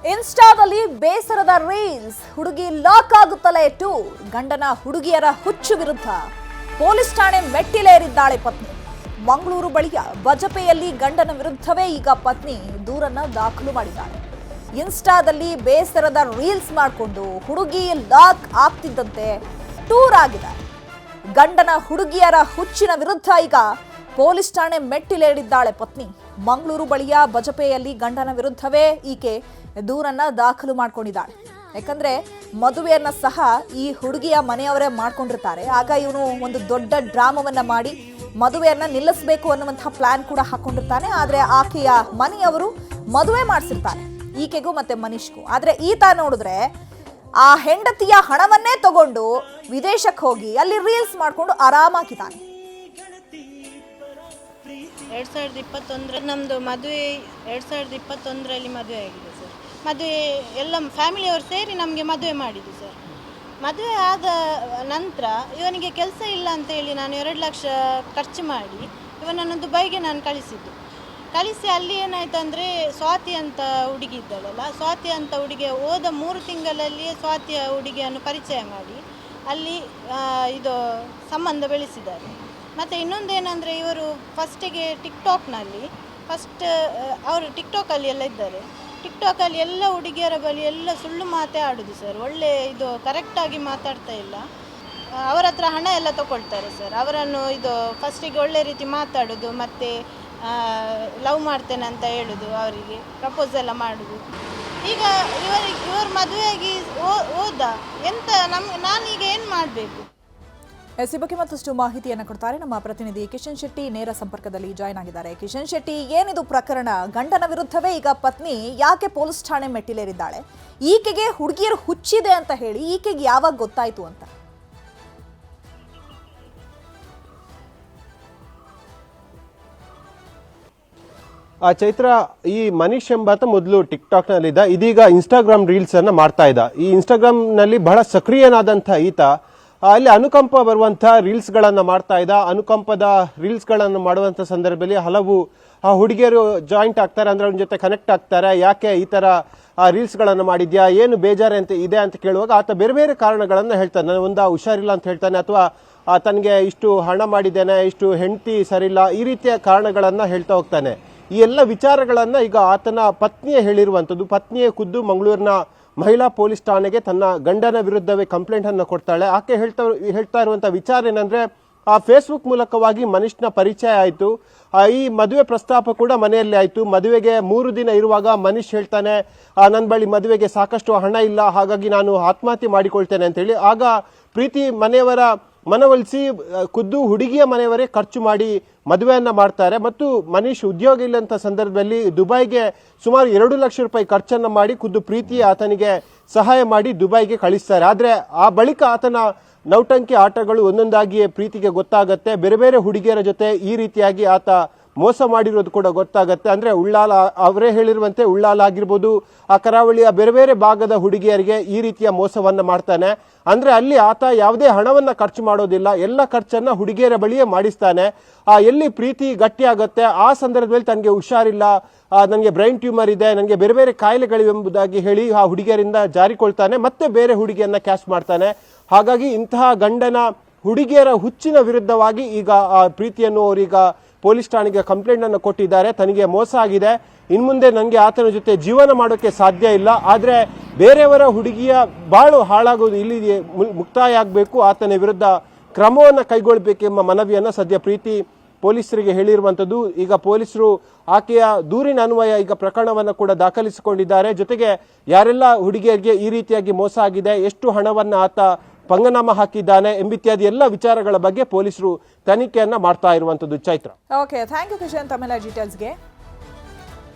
ಇನ್ಸ್ಟಾದಲ್ಲಿ ಬೇಸರದ ರೀಲ್ಸ್, ಹುಡುಗಿ ಲಾಕ್ ಆಗುತ್ತಲೇ ಗಂಡನ ಹುಡುಗಿಯರ ಹುಚ್ಚು ವಿರುದ್ಧ ಪೊಲೀಸ್ ಠಾಣೆ ಮೆಟ್ಟಿಲೇರಿದ್ದಾಳೆ ಪತ್ನಿ. ಮಂಗಳೂರು ಬಳಿಯ ಬಜಪೆಯಲ್ಲಿ ಗಂಡನ ವಿರುದ್ಧವೇ ಈಗ ಪತ್ನಿ ದೂರನ್ನ ದಾಖಲು ಮಾಡಿದ್ದಾಳೆ. ಇನ್ಸ್ಟಾದಲ್ಲಿ ಬೇಸರದ ರೀಲ್ಸ್ ಮಾಡಿಕೊಂಡು ಹುಡುಗಿ ಲಾಕ್ ಆಗ್ತಿದ್ದಂತೆ ಟೂರ್ ಆಗಿದೆ. ಗಂಡನ ಹುಡುಗಿಯರ ಹುಚ್ಚಿನ ವಿರುದ್ಧ ಈಗ ಪೊಲೀಸ್ ಠಾಣೆ ಮೆಟ್ಟಿಲೇರಿದ್ದಾಳೆ ಪತ್ನಿ. ಮಂಗಳೂರು ಬಳಿಯ ಬಜಪೆಯಲ್ಲಿ ಗಂಡನ ವಿರುದ್ಧವೇ ಈಕೆ ದೂರನ್ನ ದಾಖಲು ಮಾಡ್ಕೊಂಡಿದ್ದಾಳೆ. ಯಾಕಂದ್ರೆ ಮದುವೆಯನ್ನ ಸಹ ಈ ಹುಡುಗಿಯ ಮನೆಯವರೇ ಮಾಡ್ಕೊಂಡಿರ್ತಾರೆ. ಆಗ ಇವನು ಒಂದು ದೊಡ್ಡ ಡ್ರಾಮವನ್ನ ಮಾಡಿ ಮದುವೆಯನ್ನ ನಿಲ್ಲಿಸಬೇಕು ಅನ್ನುವಂತಹ ಪ್ಲಾನ್ ಕೂಡ ಹಾಕೊಂಡಿರ್ತಾನೆ. ಆದ್ರೆ ಆಕೆಯ ಮನೆಯವರು ಮದುವೆ ಮಾಡಿಸಿರ್ತಾರೆ ಈಕೆಗೂ ಮತ್ತೆ ಮನೀಶ್ಗೂ. ಆದ್ರೆ ಈತ ನೋಡಿದ್ರೆ ಆ ಹೆಂಡತಿಯ ಹಣವನ್ನೇ ತಗೊಂಡು ವಿದೇಶಕ್ಕೆ ಹೋಗಿ ಅಲ್ಲಿ ರೀಲ್ಸ್ ಮಾಡ್ಕೊಂಡು ಆರಾಮಾಗಿದ್ದಾನೆ. 2021 ನಮ್ಮದು ಮದುವೆ 2021ರಲ್ಲಿ ಮದುವೆ ಆಗಿದೆ ಸರ್. ಮದುವೆ ಎಲ್ಲ ಫ್ಯಾಮಿಲಿಯವರು ಸೇರಿ ನಮಗೆ ಮದುವೆ ಮಾಡಿದ್ದು ಸರ್. ಮದುವೆ ಆದ ನಂತರ ಇವನಿಗೆ ಕೆಲಸ ಇಲ್ಲ ಅಂತೇಳಿ ನಾನು 2 ಲಕ್ಷ ಖರ್ಚು ಮಾಡಿ ಇವನನ್ನು ದುಬೈಗೆ ನಾನು ಕಳಿಸಿ ಅಲ್ಲಿ ಏನಾಯ್ತು ಅಂದರೆ ಸ್ವಾತಿ ಅಂತ ಹುಡುಗಿ ಇದ್ದಾಳಲ್ಲ, ಸ್ವಾತಿ ಅಂತ ಹುಡುಗಿ ಹೋದ 3 ತಿಂಗಳಲ್ಲಿ ಸ್ವಾತಿಯ ಹುಡುಗಿಯನ್ನು ಪರಿಚಯ ಮಾಡಿ ಅಲ್ಲಿ ಇದು ಸಂಬಂಧ ಬೆಳೆಸಿದ್ದಾರೆ. ಮತ್ತು ಇನ್ನೊಂದೇನೆಂದರೆ ಇವರು ಫಸ್ಟಿಗೆ ಟಿಕ್ಟಾಕ್ನಲ್ಲಿ ಅವರು ಟಿಕ್ಟಾಕಲ್ಲಿ ಎಲ್ಲ ಇದ್ದಾರೆ. ಟಿಕ್ಟಾಕಲ್ಲಿ ಎಲ್ಲ ಹುಡುಗಿಯರ ಬಳಿ ಎಲ್ಲ ಸುಳ್ಳು ಮಾತೇ ಆಡೋದು ಸರ್. ಒಳ್ಳೆ ಇದು ಕರೆಕ್ಟಾಗಿ ಮಾತಾಡ್ತಾ ಇಲ್ಲ. ಅವರ ಹತ್ರ ಹಣ ಎಲ್ಲ ತಗೊಳ್ತಾರೆ ಸರ್. ಅವರನ್ನು ಇದು ಫಸ್ಟಿಗೆ ಒಳ್ಳೆ ರೀತಿ ಮಾತಾಡೋದು, ಮತ್ತು ಲವ್ ಮಾಡ್ತೇನೆ ಅಂತ ಹೇಳೋದು, ಅವರಿಗೆ ಪ್ರಪೋಸ್ ಎಲ್ಲ ಮಾಡೋದು. ಈಗ ಇವರು ಮದುವೆಯಾಗಿ ಹೋದ ಎಂತ ನಾನೀಗ ಏನು ಮಾಡಬೇಕು? ಈ ಬಗ್ಗೆ ಮತ್ತಷ್ಟು ಮಾಹಿತಿಯನ್ನು ಕೊಡ್ತಾರೆ ನಮ್ಮ ಪ್ರತಿನಿಧಿ ಕಿಶನ್ ಶೆಟ್ಟಿ. ನೇರ ಸಂಪರ್ಕದಲ್ಲಿ ಜಾಯ್ನ್ ಆಗಿದ್ದಾರೆ. ಕಿಶನ್ ಶೆಟ್ಟಿ, ಏನಿದು ಪ್ರಕರಣ? ಗಂಡನ ವಿರುದ್ಧವೇ ಈಗ ಪತ್ನಿ ಯಾಕೆ ಪೊಲೀಸ್ ಠಾಣೆ ಮೆಟ್ಟಿಲೇರಿದ್ದಾಳೆ? ಈಕೆಗೆ ಹುಡುಗಿಯರು ಹುಚ್ಚಿದೆ ಅಂತ ಹೇಳಿ ಈಕೆಗೆ ಯಾವಾಗ ಗೊತ್ತಾಯ್ತು ಅಂತ? ಚೈತ್ರ, ಈ ಮನೀಶ್ ಎಂಬಾತ ಮೊದಲು ಟಿಕ್ಟಾಕ್ ನಲ್ಲಿದ್ದ, ಇದೀಗ ಇನ್ಸ್ಟಾಗ್ರಾಮ್ ರೀಲ್ಸ್ ಅನ್ನ ಮಾಡ್ತಾ ಇದ್ದ. ಈ ಇನ್ಸ್ಟಾಗ್ರಾಮ್ ನಲ್ಲಿ ಬಹಳ ಸಕ್ರಿಯನಾದಂಥ ಈತ ಅಲ್ಲಿ ಅನುಕಂಪ ಬರುವಂಥ ರೀಲ್ಸ್ಗಳನ್ನು ಮಾಡ್ತಾ ಇದ್ದ. ಅನುಕಂಪದ ರೀಲ್ಸ್ಗಳನ್ನು ಮಾಡುವಂಥ ಸಂದರ್ಭದಲ್ಲಿ ಹಲವು ಹುಡುಗಿಯರು ಜಾಯಿಂಟ್ ಆಗ್ತಾರೆ, ಅಂದರೆ ಅವ್ನ ಜೊತೆ ಕನೆಕ್ಟ್ ಆಗ್ತಾರೆ. ಯಾಕೆ ಈ ಥರ ರೀಲ್ಸ್ಗಳನ್ನು ಮಾಡಿದ್ಯಾ, ಏನು ಬೇಜಾರು ಅಂತ ಇದೆ ಅಂತ ಕೇಳುವಾಗ ಆತ ಬೇರೆ ಬೇರೆ ಕಾರಣಗಳನ್ನು ಹೇಳ್ತಾನೆ. ನನಗೆ ಒಂದು ಹುಷಾರಿಲ್ಲ ಅಂತ ಹೇಳ್ತಾನೆ, ಅಥವಾ ತನಗೆ ಇಷ್ಟು ಹಣ ಮಾಡಿದ್ದೇನೆ, ಇಷ್ಟು ಹೆಂಡತಿ ಸರಿಲ್ಲ, ಈ ರೀತಿಯ ಕಾರಣಗಳನ್ನು ಹೇಳ್ತಾ ಹೋಗ್ತಾನೆ. ಈ ಎಲ್ಲ ವಿಚಾರಗಳನ್ನು ಈಗ ಆತನ ಪತ್ನಿಯೇ ಹೇಳಿರುವಂಥದ್ದು. ಪತ್ನಿಯೇ ಖುದ್ದು ಮಂಗಳೂರಿನ ಮಹಿಳಾ ಪೊಲೀಸ್ ಠಾಣೆಗೆ ತನ್ನ ಗಂಡನ ವಿರುದ್ಧವೇ ಕಂಪ್ಲೇಂಟ್ ಅನ್ನು ಕೊಡ್ತಾಳೆ. ಆಕೆ ಹೇಳ್ತಾ ಇರುವಂಥ ವಿಚಾರ ಏನಂದ್ರೆ, ಆ ಫೇಸ್ಬುಕ್ ಮೂಲಕವಾಗಿ ಮನೀಶ್ನ ಪರಿಚಯ ಆಯಿತು. ಈ ಮದುವೆ ಪ್ರಸ್ತಾಪ ಕೂಡ ಮನೆಯಲ್ಲಿ ಆಯಿತು. ಮದುವೆಗೆ 3 ದಿನ ಇರುವಾಗ ಮನೀಶ್ ಹೇಳ್ತಾನೆ, ನನ್ನ ಬಳಿ ಮದುವೆಗೆ ಸಾಕಷ್ಟು ಹಣ ಇಲ್ಲ, ಹಾಗಾಗಿ ನಾನು ಆತ್ಮಹತ್ಯೆ ಮಾಡಿಕೊಳ್ತೇನೆ ಅಂತೇಳಿ. ಆಗ ಪ್ರೀತಿ ಮನೆಯವರ ಮನವೊಲಿಸಿ ಖುದ್ದು ಹುಡುಗಿಯ ಮನೆಯವರೇ ಖರ್ಚು ಮಾಡಿ ಮದುವೆಯನ್ನ ಮಾಡ್ತಾರೆ. ಮತ್ತು ಮನೀಶ್ ಉದ್ಯೋಗ ಇಲ್ಲಂತ ಸಂದರ್ಭದಲ್ಲಿ ದುಬೈಗೆ ಸುಮಾರು 2 ಲಕ್ಷ ರೂಪಾಯಿ ಖರ್ಚನ್ನ ಮಾಡಿ ಖುದ್ದು ಪ್ರೀತಿ ಆತನಿಗೆ ಸಹಾಯ ಮಾಡಿ ದುಬೈಗೆ ಕಳಿಸ್ತಾರೆ. ಆದರೆ ಆ ಬಳಿಕ ಆತನ ನೌಟಂಕಿ ಆಟಗಳು ಒಂದೊಂದಾಗಿಯೇ ಪ್ರೀತಿಗೆ ಗೊತ್ತಾಗತ್ತೆ. ಬೇರೆ ಬೇರೆ ಹುಡುಗಿಯರ ಜೊತೆ ಈ ರೀತಿಯಾಗಿ ಆತ ಮೋಸ ಮಾಡಿರೋದು ಕೂಡ ಗೊತ್ತಾಗತ್ತೆ. ಅಂದ್ರೆ ಉಳ್ಳಾಲ, ಅವರೇ ಹೇಳಿರುವಂತೆ ಉಳ್ಳಾಲ ಆಗಿರ್ಬೋದು, ಆ ಕರಾವಳಿಯ ಬೇರೆ ಬೇರೆ ಭಾಗದ ಹುಡುಗಿಯರಿಗೆ ಈ ರೀತಿಯ ಮೋಸವನ್ನ ಮಾಡ್ತಾನೆ. ಅಂದ್ರೆ ಅಲ್ಲಿ ಆತ ಯಾವುದೇ ಹಣವನ್ನ ಖರ್ಚು ಮಾಡೋದಿಲ್ಲ, ಎಲ್ಲ ಖರ್ಚನ್ನ ಹುಡುಗಿಯರ ಬಳಿಯೇ ಮಾಡಿಸ್ತಾನೆ. ಎಲ್ಲಿ ಪ್ರೀತಿ ಗಟ್ಟಿ ಆಗತ್ತೆ ಆ ಸಂದರ್ಭದಲ್ಲಿ ತನಗೆ ಹುಷಾರಿಲ್ಲ, ನನಗೆ ಬ್ರೈನ್ ಟ್ಯೂಮರ್ ಇದೆ, ನನಗೆ ಬೇರೆ ಬೇರೆ ಕಾಯಿಲೆಗಳಿವೆಂಬುದಾಗಿ ಹೇಳಿ ಆ ಹುಡುಗಿಯರಿಂದ ಜಾರಿಕೊಳ್ತಾನೆ, ಮತ್ತೆ ಬೇರೆ ಹುಡುಗಿಯನ್ನ ಕ್ಯಾಶ್ ಮಾಡ್ತಾನೆ. ಹಾಗಾಗಿ ಇಂತಹ ಗಂಡನ ಹುಡುಗಿಯರ ಹುಚ್ಚಿನ ವಿರುದ್ಧವಾಗಿ ಈಗ ಆ ಪ್ರೀತಿಯನ್ನು ಅವರೀಗ ಪೊಲೀಸ್ ಠಾಣೆಗೆ ಕಂಪ್ಲೇಂಟ್ ಅನ್ನು ಕೊಟ್ಟಿದ್ದಾರೆ. ತನಗೆ ಮೋಸ ಆಗಿದೆ, ಇನ್ಮುಂದೆ ನನಗೆ ಆತನ ಜೊತೆ ಜೀವನ ಮಾಡೋಕೆ ಸಾಧ್ಯ ಇಲ್ಲ, ಆದರೆ ಬೇರೆಯವರ ಹುಡುಗಿಯ ಬಾಳು ಹಾಳಾಗೋದು ಇಲ್ಲಿ ಮುಕ್ತಾಯ ಆಗಬೇಕು, ಆತನ ವಿರುದ್ಧ ಕ್ರಮವನ್ನು ಕೈಗೊಳ್ಳಬೇಕೆಂಬ ಮನವಿಯನ್ನು ಸದ್ಯ ಪ್ರೀತಿ ಪೊಲೀಸರಿಗೆ ಹೇಳಿರುವಂಥದ್ದು. ಈಗ ಪೊಲೀಸರು ಆಕೆಯ ದೂರಿನ ಅನ್ವಯ ಈಗ ಪ್ರಕರಣವನ್ನು ಕೂಡ ದಾಖಲಿಸಿಕೊಂಡಿದ್ದಾರೆ. ಜೊತೆಗೆ ಯಾರೆಲ್ಲ ಹುಡುಗಿಯರಿಗೆ ಈ ರೀತಿಯಾಗಿ ಮೋಸ ಆಗಿದೆ, ಎಷ್ಟು ಹಣವನ್ನು ಆತ ಪಂಗನಾಮ ಹಾಕಿದ್ದಾನೆ ಎಂಬಿತ್ಯಾದಿ ಎಲ್ಲ ವಿಚಾರಗಳ ಬಗ್ಗೆ ಪೊಲೀಸರು ತನಿಖೆಯನ್ನ ಮಾಡ್ತಾ ಇರುವಂತದ್ದು. Chaitra, okay, thank you Kishan ತಮ್ಮೆಲ್ಲ ಡೀಟೇಲ್ಸ್ಗೆ.